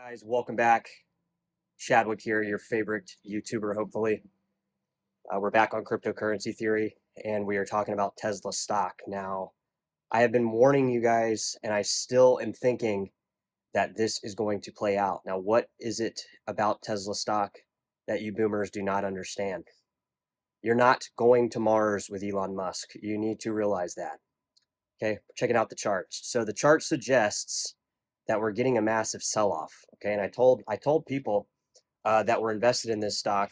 Guys, welcome back. Chadwick here, your favorite YouTuber, hopefully. We're back on cryptocurrency theory, and we are talking about Tesla stock. Now, I have been warning you guys, and I still am thinking that this is going to play out. Now, what is it about Tesla stock that you boomers do not understand? You're not going to Mars with Elon Musk. You need to realize that. Okay, checking out the charts. So the chart suggests that we're getting a massive sell-off. Okay, and I told people that were invested in this stock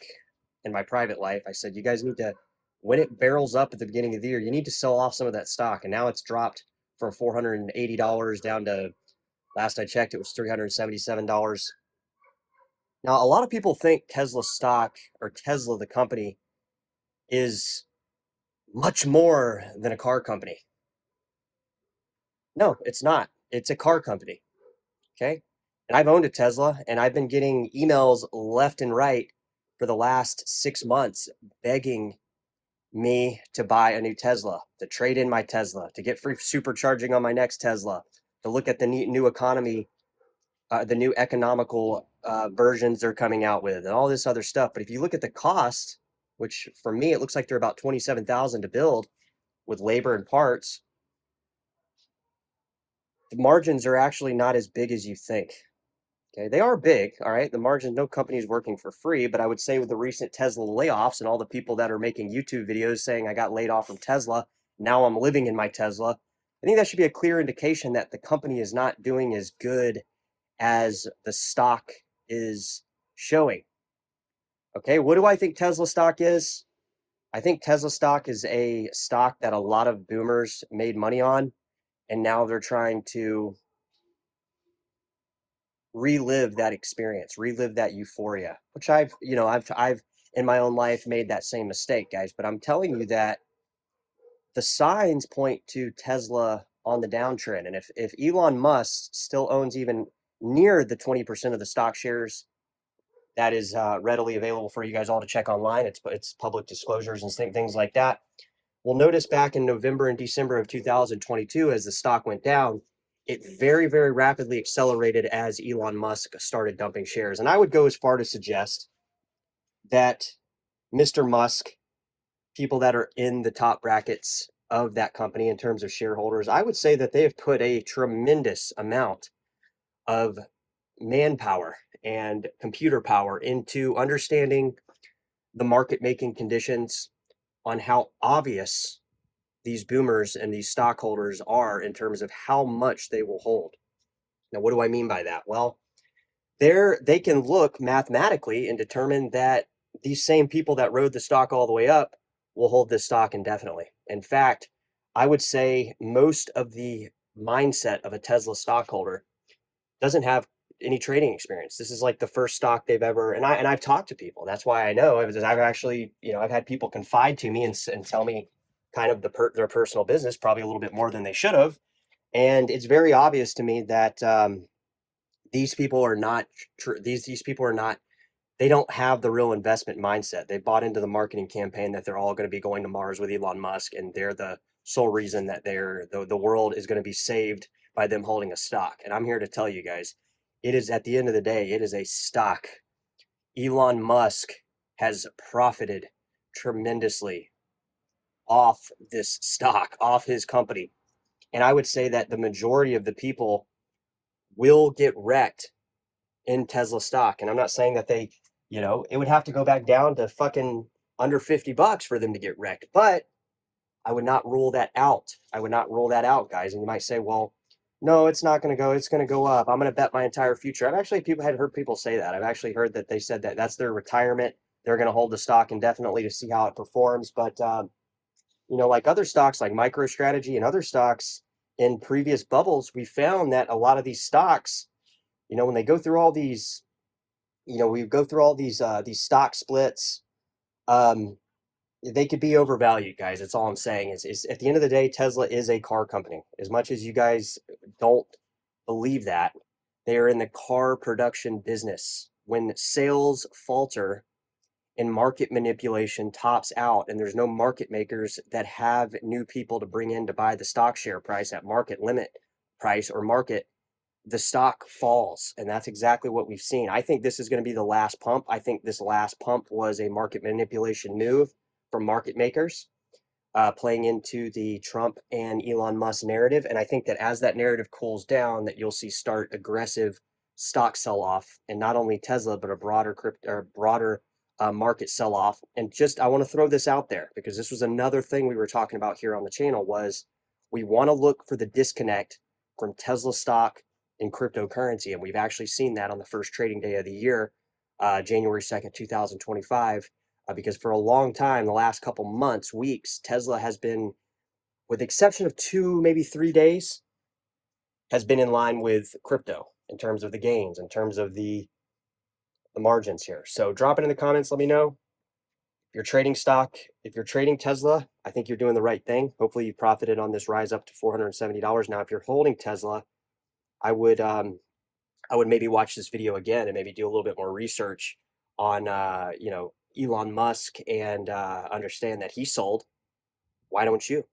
in my private life. I said, you guys need to, when it barrels up at the beginning of the year, you need to sell off some of that stock. And now it's dropped from $480 down to, last I checked, it was $377. Now, a lot of people think Tesla stock or Tesla, the company, is much more than a car company. No, it's not. It's a car company. Okay. And I've owned a Tesla and I've been getting emails left and right for the last 6 months begging me to buy a new Tesla, to trade in my Tesla, to get free supercharging on my next Tesla, to look at the new economy, the new economical versions they're coming out with, and all this other stuff. But if you look at the cost, which for me it looks like they're about 27,000 to build with labor and parts, the margins are actually not as big as you think. Okay, they are big, all right. The margin, no company is working for free, but I would say with the recent Tesla layoffs and all the people that are making YouTube videos saying I got laid off from Tesla, now I'm living in my Tesla, I think that should be a clear indication that the company is not doing as good as the stock is showing. Okay, what do I think Tesla stock is? I think Tesla stock is a stock that a lot of boomers made money on, and now they're trying to relive that experience, relive that euphoria, which I've in my own life made that same mistake, guys. But I'm telling you that the signs point to Tesla on the downtrend. And if Elon Musk still owns even near the 20% of the stock shares, that is readily available for you guys all to check online. It's public disclosures and things like that. We'll notice back in November and December of 2022, as the stock went down, it very, very rapidly accelerated as Elon Musk started dumping shares. And I would go as far to suggest that Mr. Musk, people that are in the top brackets of that company in terms of shareholders, I would say that they have put a tremendous amount of manpower and computer power into understanding the market making conditions, on how obvious these boomers and these stockholders are in terms of how much they will hold. Now, what do I mean by that? Well, they can look mathematically and determine that these same people that rode the stock all the way up will hold this stock indefinitely. In fact, I would say most of the mindset of a Tesla stockholder doesn't have any trading experience. This is like the first stock they've ever, and I've talked to people. That's why I know. I've actually, I've had people confide to me and tell me kind of their personal business, probably a little bit more than they should have. And it's very obvious to me that these people are not these people are not. They don't have the real investment mindset. They bought into the marketing campaign that they're all going to be going to Mars with Elon Musk, and they're the sole reason that the world is going to be saved by them holding a stock. And I'm here to tell you guys, it is, at the end of the day, it is a stock. Elon Musk has profited tremendously off this stock, off his company. And I would say that the majority of the people will get wrecked in Tesla stock. And I'm not saying that it would have to go back down to fucking under $50 for them to get wrecked. But I would not rule that out. I would not rule that out, guys. And you might say, well, no, it's not going to go. It's going to go up. I'm going to bet my entire future. I've heard people say that. I've actually heard that they said that that's their retirement. They're going to hold the stock indefinitely to see how it performs. But, like other stocks like MicroStrategy and other stocks in previous bubbles, we found that a lot of these stocks, when they go through all these, we go through all these stock splits, they could be overvalued, guys. That's all I'm saying. Is at the end of the day, Tesla is a car company. As much as you guys don't believe that, they are in the car production business. When sales falter and market manipulation tops out, and there's no market makers that have new people to bring in to buy the stock share price at market limit price or market, the stock falls. And that's exactly what we've seen. I think this is going to be the last pump. I think this last pump was a market manipulation move from market makers, playing into the Trump and Elon Musk narrative. And I think that as that narrative cools down, that you'll see start aggressive stock sell off, and not only Tesla, but a broader crypto or broader market sell off. And just I want to throw this out there because this was another thing we were talking about here on the channel was we want to look for the disconnect from Tesla stock and cryptocurrency, and we've actually seen that on the first trading day of the year, January 2nd, 2025. Because for a long time, the last couple months, weeks, Tesla has been, with the exception of 2, maybe 3 days, has been in line with crypto in terms of the gains, in terms of the margins here. So drop it in the comments. Let me know if you're trading stock. If you're trading Tesla, I think you're doing the right thing. Hopefully you profited on this rise up to $470. Now, if you're holding Tesla, I would maybe watch this video again and maybe do a little bit more research on Elon Musk and understand that he sold. Why don't you?